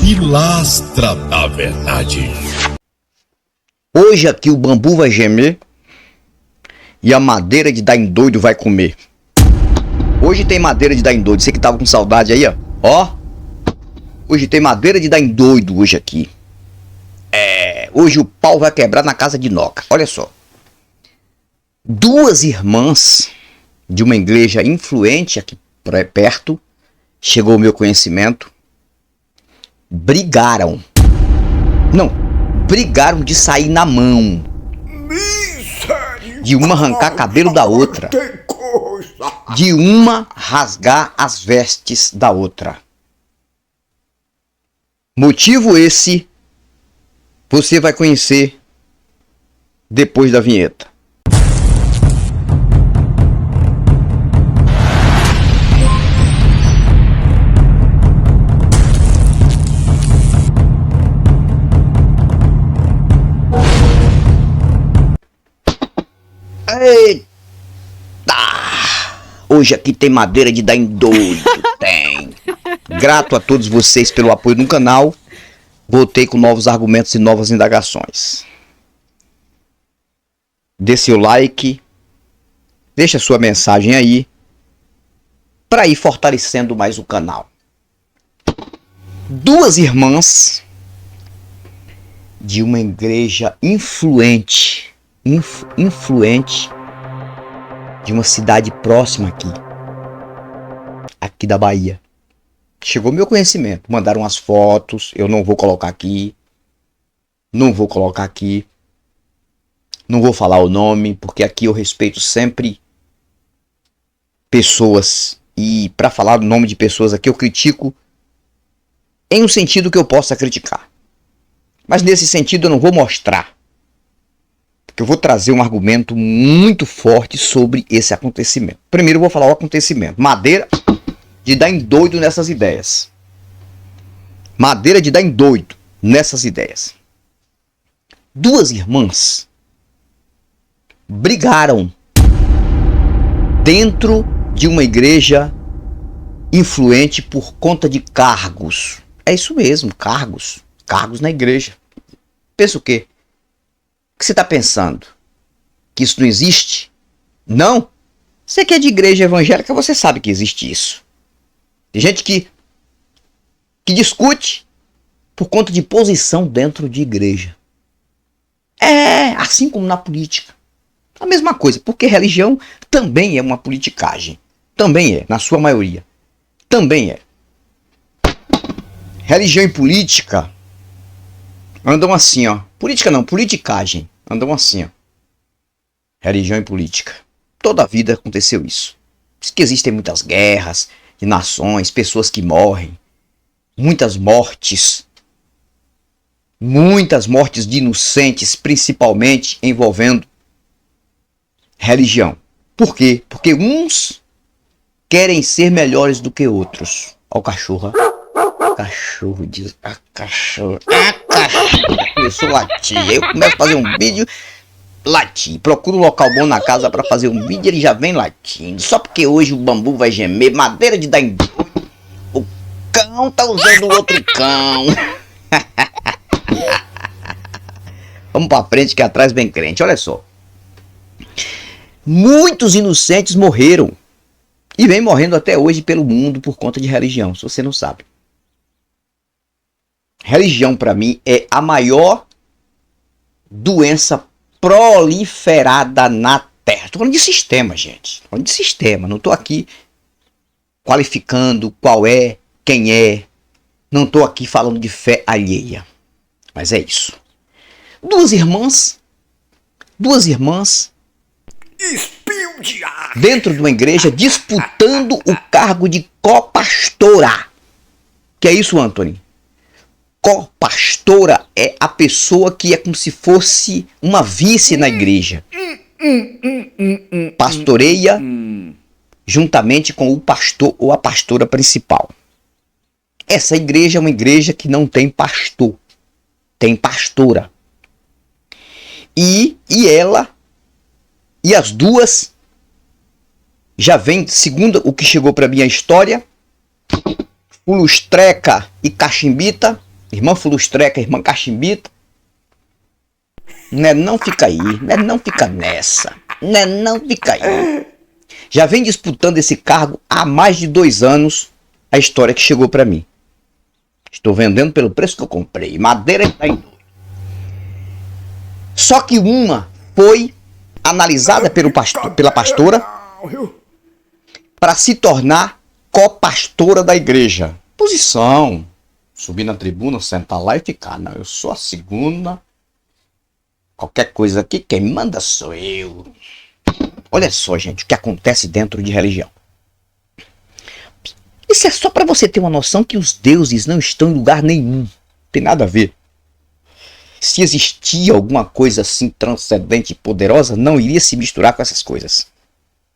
Pilastra da Verdade. Hoje aqui o bambu vai gemer e a madeira de dar em doido vai comer. Hoje tem madeira de dar em doido. Você que tava com saudade aí, ó. Ó. Hoje tem madeira de dar em doido hoje aqui. Hoje o pau vai quebrar na casa de Noca. Olha só. Duas irmãs de uma igreja influente aqui perto, chegou ao meu conhecimento, brigaram de sair na mão, de uma arrancar cabelo da outra, de uma rasgar as vestes da outra. Motivo esse você vai conhecer depois da vinheta. Eita! Hoje aqui tem madeira de dar em doido, tem. Grato a todos vocês pelo apoio no canal. Voltei com novos argumentos e novas indagações. Dê seu like, deixa sua mensagem aí, para ir fortalecendo mais o canal. Duas irmãs de uma igreja influente de uma cidade próxima aqui da Bahia. Chegou meu conhecimento, mandaram as fotos, eu não vou colocar aqui, não vou falar o nome, porque aqui eu respeito sempre pessoas, e para falar o nome de pessoas aqui eu critico em um sentido que eu possa criticar, mas nesse sentido eu não vou mostrar, porque eu vou trazer um argumento muito forte sobre esse acontecimento. Primeiro eu vou falar o acontecimento, madeira de dar em doido nessas ideias. Madeira de dar em doido nessas ideias. Duas irmãs brigaram dentro de uma igreja influente por conta de cargos. É isso mesmo, cargos. Cargos na igreja. Pensa o quê? O que você está pensando? Que isso não existe? Não? Você que é de igreja evangélica, você sabe que existe isso. Tem gente que discute por conta de posição dentro de igreja. Assim como na política. A mesma coisa, porque religião também é uma politicagem. Também é, na sua maioria. Também é. Religião e política andam assim, ó. Política não, politicagem. Andam assim, ó. Religião e política. Toda a vida aconteceu isso. Diz que existem muitas guerras de nações, pessoas que morrem, muitas mortes de inocentes, principalmente envolvendo religião. Por quê? Porque uns querem ser melhores do que outros. Olha o cachorro. Cachorro diz. Cachorro. Começou a latir. Aí eu começo a fazer um vídeo. Latir. Procura um local bom na casa para fazer um vídeo, ele já vem latindo. Só porque hoje o bambu vai gemer, madeira de dar em doido. O cão tá usando o outro cão. Vamos pra frente que atrás vem crente. Olha só. Muitos inocentes morreram. E vem morrendo até hoje pelo mundo por conta de religião, se você não sabe. Religião para mim é a maior doença proliferada na Terra. Estou falando de sistema, gente. Estou falando de sistema. Não estou aqui qualificando qual é, quem é. Não estou aqui falando de fé alheia. Mas é isso. Duas irmãs dentro de uma igreja disputando o cargo de copastora. Que é isso, Anthony? Copastora é a pessoa que é como se fosse uma vice na igreja. Pastoreia juntamente com o pastor ou a pastora principal. Essa igreja é uma igreja que não tem pastor, tem pastora. E as duas já vem, segundo o que chegou para mim a história, Ulustreca e Cachimbita, Irmã Fulustreca, irmã Cachimbita. Né, não fica aí, né, não fica nessa, né, não fica aí. Já vem disputando esse cargo há mais de 2 anos, a história que chegou para mim. Estou vendendo pelo preço que eu comprei, madeira está em doido. Só que uma foi analisada pela pastora para se tornar copastora da igreja. Posição, subir na tribuna, sentar lá e ficar. Não, eu sou a segunda. Qualquer coisa aqui, quem manda sou eu. Olha só, gente, o que acontece dentro de religião. Isso é só para você ter uma noção que os deuses não estão em lugar nenhum. Tem nada a ver. Se existia alguma coisa assim transcendente e poderosa, não iria se misturar com essas coisas.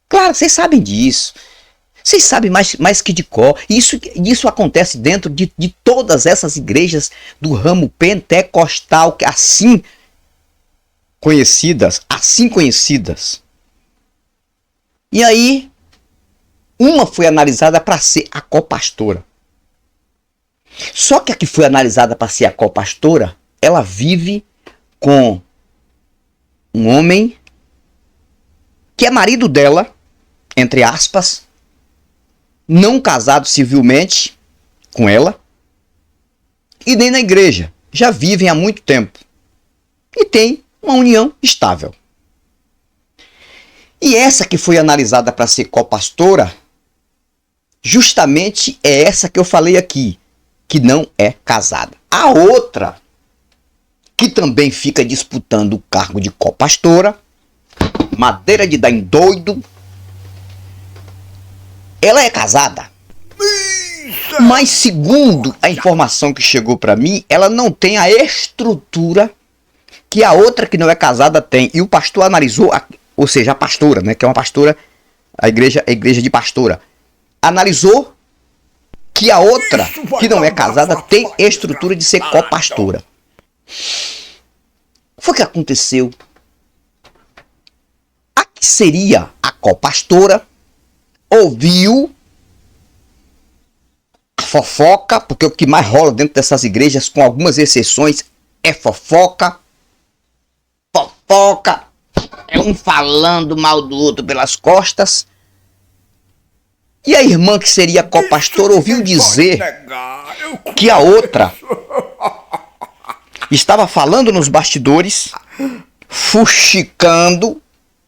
Claro, vocês sabem disso. Vocês sabem mais que de cor. Isso acontece dentro de todas essas igrejas do ramo pentecostal, que assim conhecidas. E aí, uma foi analisada para ser a copastora. Só que a que foi analisada para ser a copastora, ela vive com um homem que é marido dela, entre aspas, não casado civilmente com ela, e nem na igreja. Já vivem há muito tempo. E tem uma união estável. E essa que foi analisada para ser copastora, justamente é essa que eu falei aqui, que não é casada. A outra, que também fica disputando o cargo de copastora, madeira de dar em doido, ela é casada. Mas segundo a informação que chegou para mim, ela não tem a estrutura que a outra que não é casada tem. E o pastor analisou, ou seja, a pastora, né, que é uma pastora, a igreja de pastora, analisou que a outra que não é casada tem estrutura de ser copastora. O que foi que aconteceu? A que seria a copastora ouviu a fofoca, porque o que mais rola dentro dessas igrejas, com algumas exceções, é fofoca. Fofoca é um falando mal do outro pelas costas. E a irmã que seria copastora ouviu dizer que a outra estava falando nos bastidores, fuxicando,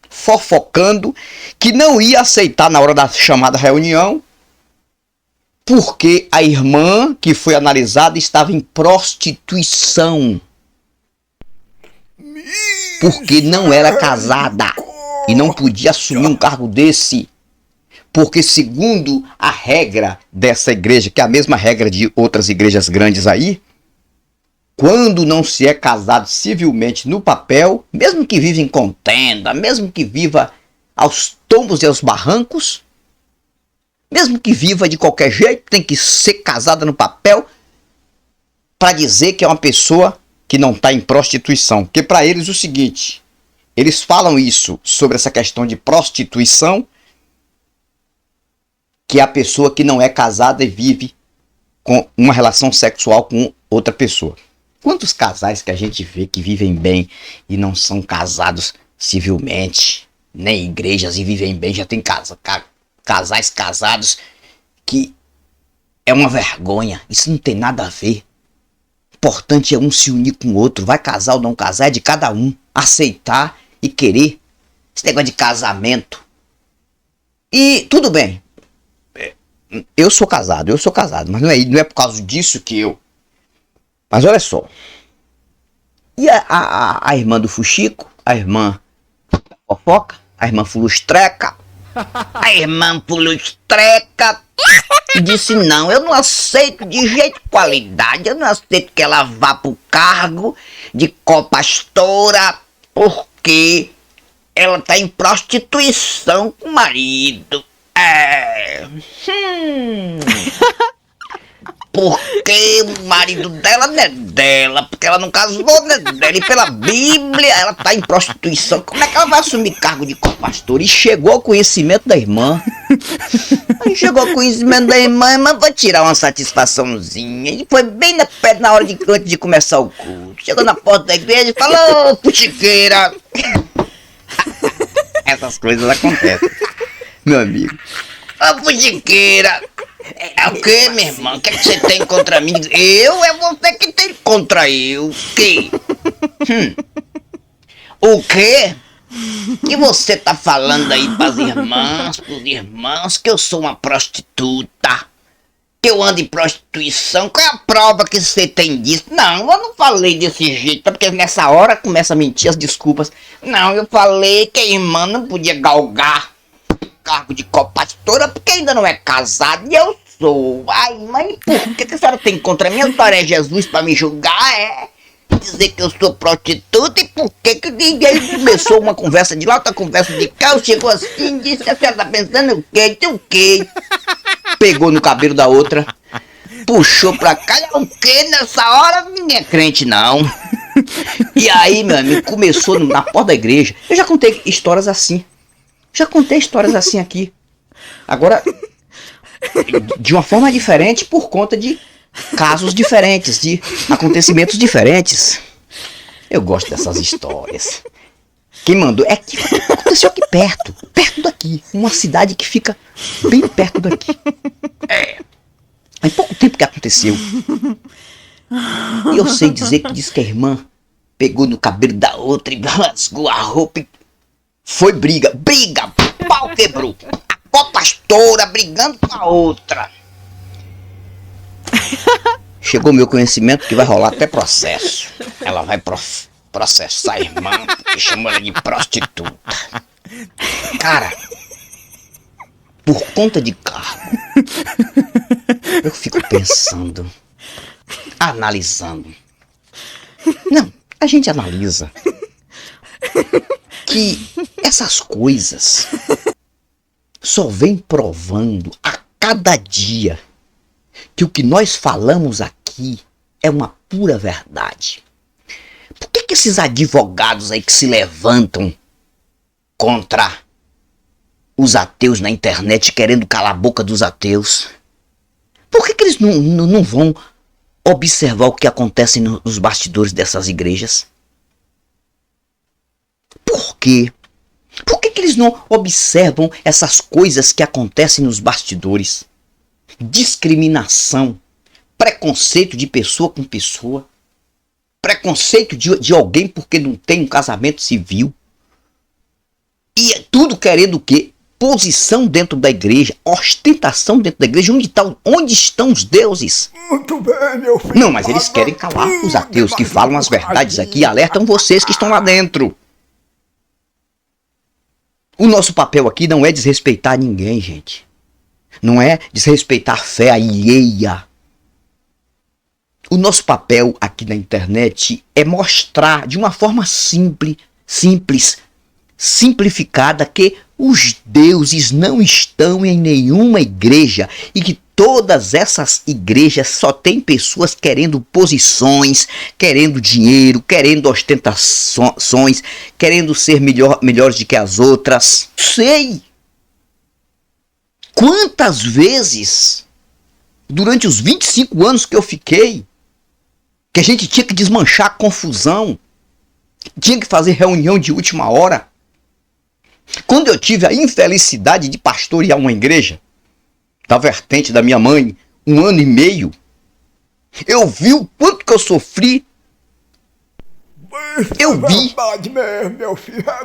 fofocando, que não ia aceitar na hora da chamada reunião, porque a irmã que foi analisada estava em prostituição. Porque não era casada e não podia assumir um cargo desse. Porque segundo a regra dessa igreja, que é a mesma regra de outras igrejas grandes aí, quando não se é casado civilmente no papel, mesmo que viva em contenda, mesmo que viva aos tombos e aos barrancos, mesmo que viva de qualquer jeito, tem que ser casada no papel para dizer que é uma pessoa que não está em prostituição. Porque para eles o seguinte, eles falam isso sobre essa questão de prostituição, que é a pessoa que não é casada e vive com uma relação sexual com outra pessoa. Quantos casais que a gente vê que vivem bem e não são casados civilmente, nem igrejas e vivem bem, já tem casais casados que é uma vergonha, isso não tem nada a ver. O importante é um se unir com o outro, vai casar ou não casar, é de cada um aceitar e querer esse negócio de casamento. E tudo bem, eu sou casado, mas não é por causa disso que eu... Mas olha só, e a irmã do Fuxico, a irmã da fofoca, a irmã Fulustreca, disse não, eu não aceito de jeito e qualidade, eu não aceito que ela vá pro cargo de copastora, porque ela tá em prostituição com o marido. Porque o marido dela não é dela, porque ela não casou, não é dela, e pela Bíblia ela tá em prostituição. Como é que ela vai assumir cargo de copastor? E chegou ao conhecimento da irmã Aí chegou o conhecimento da irmã, mas vou tirar uma satisfaçãozinha. E foi bem na hora antes de começar o culto. Chegou na porta da igreja e falou: ô, putiqueira. Essas coisas acontecem, meu amigo. Ô, putiqueira. É o que, meu irmão? O que você tem contra mim? Eu? É você que tem contra eu. O quê? O quê? Que você tá falando aí pros irmãos, que eu sou uma prostituta, que eu ando em prostituição? Qual é a prova que você tem disso? Não, eu não falei desse jeito, porque nessa hora começa a mentir as desculpas. Não, eu falei que a irmã não podia galgar cargo de co-pastora porque ainda não é casada, e eu sou. Ai, mãe, por que a senhora tem contra mim? A senhora é Jesus pra me julgar, é? Dizer que eu sou prostituta, e por que ninguém começou uma conversa de lá, outra conversa de cá, chegou assim, disse: a senhora tá pensando o quê? O quê? Pegou no cabelo da outra, puxou pra cá, o quê? Nessa hora ninguém é crente não. E aí, meu amigo, começou na porta da igreja. Eu já contei histórias assim. Já contei histórias assim aqui. Agora, de uma forma diferente, por conta de casos diferentes, de acontecimentos diferentes. Eu gosto dessas histórias. Quem mandou é que aconteceu aqui perto daqui, uma cidade que fica bem perto daqui. Há pouco tempo que aconteceu. E eu sei dizer que diz que a irmã pegou no cabelo da outra e rasgou a roupa e foi briga, pau quebrou. A co-pastora brigando com a outra. Chegou meu conhecimento que vai rolar até processo. Ela vai processar a irmã porque chamou ela de prostituta. Cara, por conta de cargo, eu fico pensando, analisando. Não, a gente analisa que essas coisas só vem provando a cada dia que o que nós falamos aqui é uma pura verdade. Por que esses advogados aí que se levantam contra os ateus na internet, querendo calar a boca dos ateus? Por que eles não vão observar o que acontece nos bastidores dessas igrejas? Por quê? Por que eles não observam essas coisas que acontecem nos bastidores? Discriminação, preconceito de pessoa com pessoa, preconceito de alguém porque não tem um casamento civil. E é tudo querendo o quê? Posição dentro da igreja, ostentação dentro da igreja. Onde estão os deuses? Muito bem, meu filho. Não, mas eles querem calar os ateus que falam as verdades aqui e alertam vocês que estão lá dentro. O nosso papel aqui não é desrespeitar ninguém, gente. Não é desrespeitar a fé alheia. O nosso papel aqui na internet é mostrar de uma forma simplificada, que os deuses não estão em nenhuma igreja e que todas essas igrejas só tem pessoas querendo posições, querendo dinheiro, querendo ostentações, querendo ser melhores do que as outras. Sei quantas vezes, durante os 25 anos que eu fiquei, que a gente tinha que desmanchar a confusão, tinha que fazer reunião de última hora. Quando eu tive a infelicidade de pastorear uma igreja, da vertente da minha mãe, 1 ano e meio, eu vi o quanto que eu sofri. Eu vi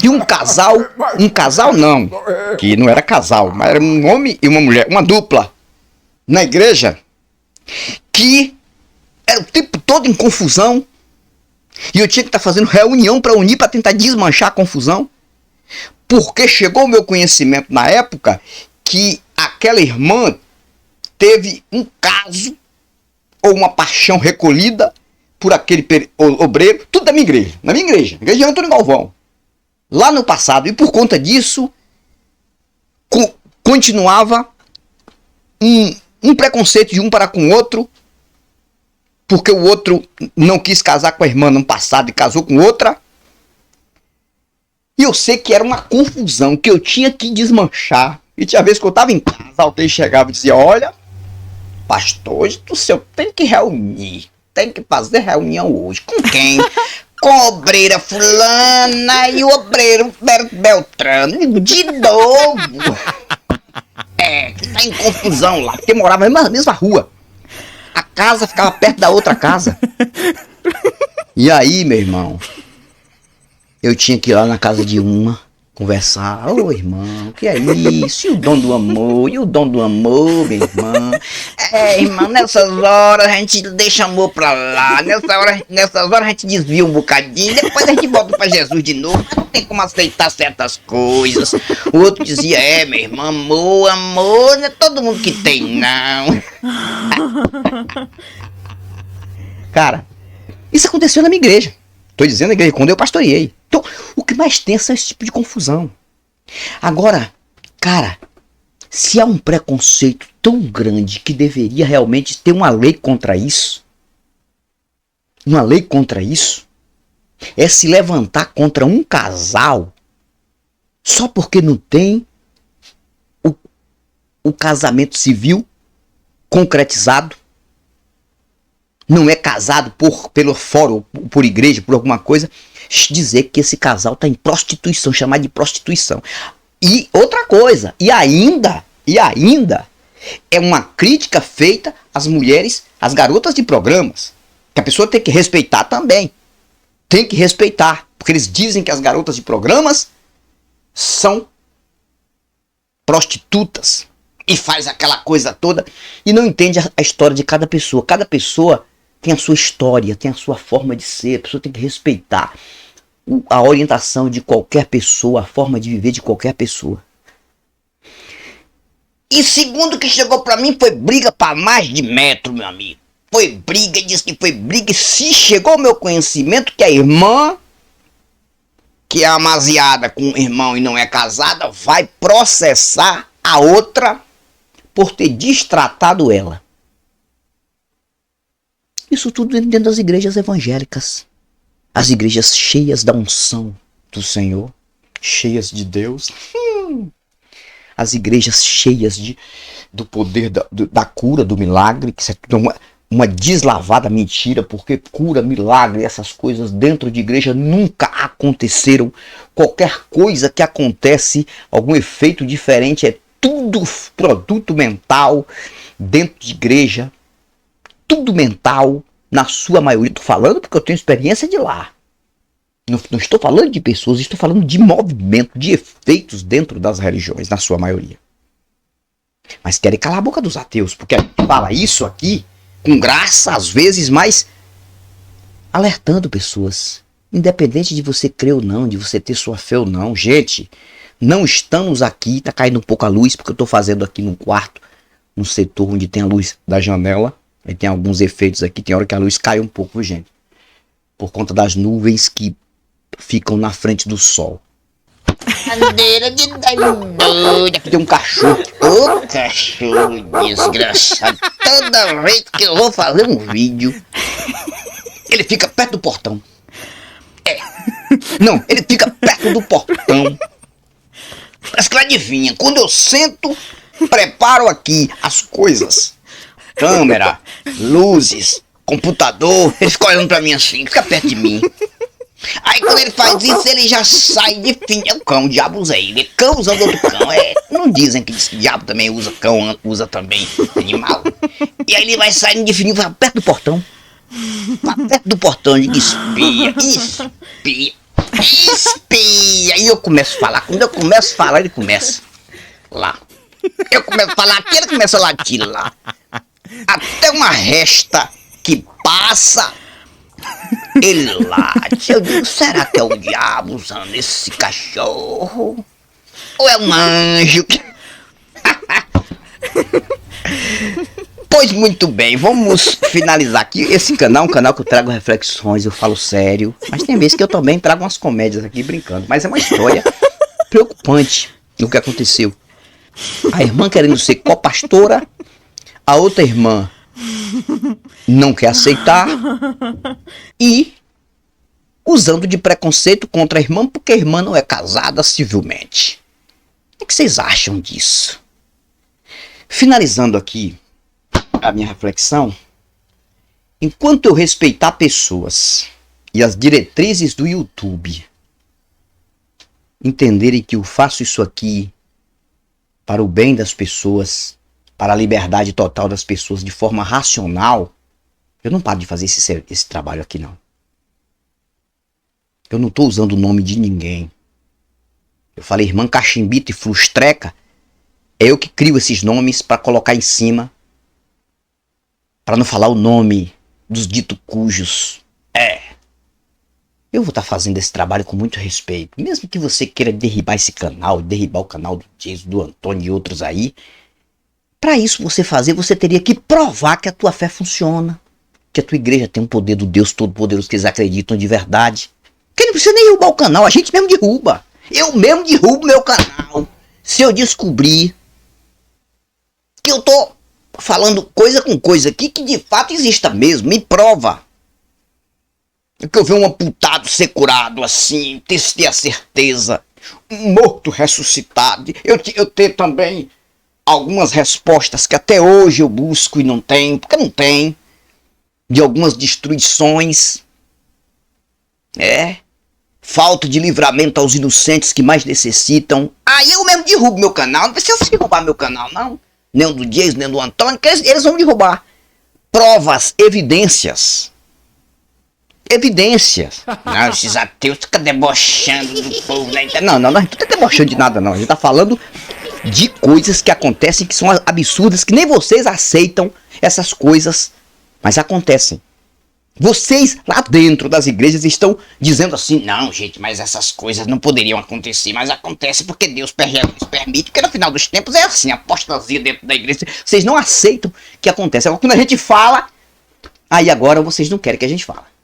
que um casal não, que não era casal, mas era um homem e uma mulher, uma dupla, na igreja, que era o tempo todo em confusão, e eu tinha que estar fazendo reunião para unir, para tentar desmanchar a confusão, porque chegou o meu conhecimento na época que aquela irmã teve um caso ou uma paixão recolhida por aquele obreiro, tudo da minha igreja, na minha igreja, igreja de Antônio Galvão, lá no passado, e por conta disso continuava um preconceito de um para com o outro, porque o outro não quis casar com a irmã no passado e casou com outra. E eu sei que era uma confusão que eu tinha que desmanchar. E tinha vezes que eu tava em casa, alguém chegava e dizia, olha, pastor, hoje o senhor tem que reunir, tem que fazer reunião hoje. Com quem? Com a obreira fulana e o obreiro Beltrano. Eu digo, de novo. Que tá em confusão lá, porque morava na mesma rua. A casa ficava perto da outra casa. E aí, meu irmão, eu tinha que ir lá na casa de uma, conversar. Ô, irmão, o que é isso? E o dom do amor? E o dom do amor, meu irmão? Irmão, nessas horas a gente deixa amor pra lá. Nessas horas a gente desvia um bocadinho. Depois a gente volta pra Jesus de novo. Mas não tem como aceitar certas coisas. O outro dizia, meu irmão, amor, não é todo mundo que tem, não. Cara, isso aconteceu na minha igreja. Tô dizendo a igreja quando eu pastoreei. Então, o que mais tem é esse tipo de confusão. Agora, cara, se há um preconceito tão grande que deveria realmente ter uma lei contra isso, é se levantar contra um casal só porque não tem o casamento civil concretizado, não é casado pelo fórum, por igreja, por alguma coisa, dizer que esse casal está em prostituição, chamar de prostituição. E outra coisa, e ainda é uma crítica feita às mulheres, às garotas de programas, que a pessoa tem que respeitar também. Tem que respeitar, porque eles dizem que as garotas de programas são prostitutas e faz aquela coisa toda e não entende a história de cada pessoa. Cada pessoa tem a sua história, tem a sua forma de ser, a pessoa tem que respeitar a orientação de qualquer pessoa, a forma de viver de qualquer pessoa. E segundo que chegou pra mim foi briga pra mais de metro, meu amigo. Foi briga, disse que foi briga. E se chegou ao meu conhecimento que a irmã, que é amaziada com o irmão e não é casada, vai processar a outra por ter destratado ela. Isso tudo dentro das igrejas evangélicas. As igrejas cheias da unção do Senhor, cheias de Deus. As igrejas cheias do poder da cura, do milagre, que isso é tudo uma deslavada mentira, porque cura, milagre, essas coisas dentro de igreja nunca aconteceram. Qualquer coisa que acontece, algum efeito diferente, é tudo produto mental dentro de igreja. Tudo mental, na sua maioria. Estou falando porque eu tenho experiência de lá. Não estou falando de pessoas, estou falando de movimento, de efeitos dentro das religiões, na sua maioria. Mas querem calar a boca dos ateus, porque a gente fala isso aqui com graça, às vezes, mas alertando pessoas. Independente de você crer ou não, de você ter sua fé ou não. Gente, não estamos aqui, tá caindo um pouco a luz, porque eu estou fazendo aqui no quarto, no setor onde tem a luz da janela. Aí tem alguns efeitos aqui, tem hora que a luz cai um pouco, gente. Por conta das nuvens que ficam na frente do sol. Bandeira de doido. Aqui tem um cachorro. Ô, cachorro desgraçado. Toda vez que eu vou fazer um vídeo, ele fica perto do portão. Não, ele fica perto do portão. Parece que ele adivinha. Quando eu sento, preparo aqui as coisas. Câmera, luzes, computador. Ele fica olhando pra mim assim, fica perto de mim. Aí quando ele faz isso, ele já sai de fim. É o cão, o diabo usa ele. É cão usando outro cão. Não dizem que o diabo também usa cão, usa também animal. E aí ele vai saindo de fininho, vai perto do portão. Vai perto do portão, e espia. E eu começo a falar. Quando eu começo a falar, ele começa lá. Eu começo a falar aqui, ele começa a latir lá. Até uma resta que passa, ele late. Eu digo, será que é o diabo usando esse cachorro? Ou é um anjo? Pois muito bem, vamos finalizar aqui. Esse canal é um canal que eu trago reflexões, eu falo sério. Mas tem vezes que eu também trago umas comédias aqui brincando. Mas é uma história preocupante o que aconteceu. A irmã querendo ser copastora, a outra irmã não quer aceitar e usando de preconceito contra a irmã porque a irmã não é casada civilmente. O que vocês acham disso? Finalizando aqui a minha reflexão, enquanto eu respeitar pessoas e as diretrizes do YouTube entenderem que eu faço isso aqui para o bem das pessoas, para a liberdade total das pessoas de forma racional, eu não paro de fazer esse trabalho aqui não. Eu não estou usando o nome de ninguém. Eu falei irmã Cachimbita e Frustreca, é eu que crio esses nomes para colocar em cima, para não falar o nome dos dito cujos. Eu vou estar fazendo esse trabalho com muito respeito. Mesmo que você queira derribar esse canal, derribar o canal do Jason, do Antônio e outros aí, para isso você teria que provar que a tua fé funciona, que a tua igreja tem um poder do Deus Todo-Poderoso que eles acreditam de verdade. Que não precisa nem derrubar o canal, a gente mesmo derruba. Eu mesmo derrubo meu canal se eu descobrir que eu tô falando coisa com coisa aqui que de fato exista mesmo. Me prova. Que eu ver um amputado ser curado assim, ter a certeza, um morto ressuscitado. Eu ter também algumas respostas que até hoje eu busco e não tenho, porque não tem. De algumas destruições. Falta de livramento aos inocentes que mais necessitam. Aí eu mesmo derrubo meu canal. Não precisa derrubar meu canal, não. Nem o do Jason, nem do Antônio, que eles vão derrubar. Provas, evidências. Evidências. Não, esses ateus ficam debochando do povo na internet. Não, a gente não tá debochando de nada, não. A gente tá falando de coisas que acontecem, que são absurdas, que nem vocês aceitam essas coisas, mas acontecem. Vocês lá dentro das igrejas estão dizendo assim, não gente, mas essas coisas não poderiam acontecer, mas acontece porque Deus permite, porque no final dos tempos é assim, apostasia dentro da igreja, vocês não aceitam que acontece. Agora quando a gente fala, aí agora vocês não querem que a gente fale.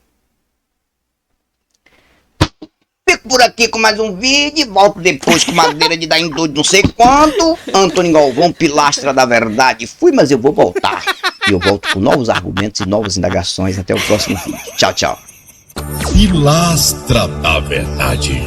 Fico por aqui com mais um vídeo, volto depois com madeira de dar em doido não sei quanto. Antônio Galvão, pilastra da verdade, fui, mas eu vou voltar. E eu volto com novos argumentos e novas indagações. Até o próximo vídeo. Tchau, tchau. Pilastra da Verdade.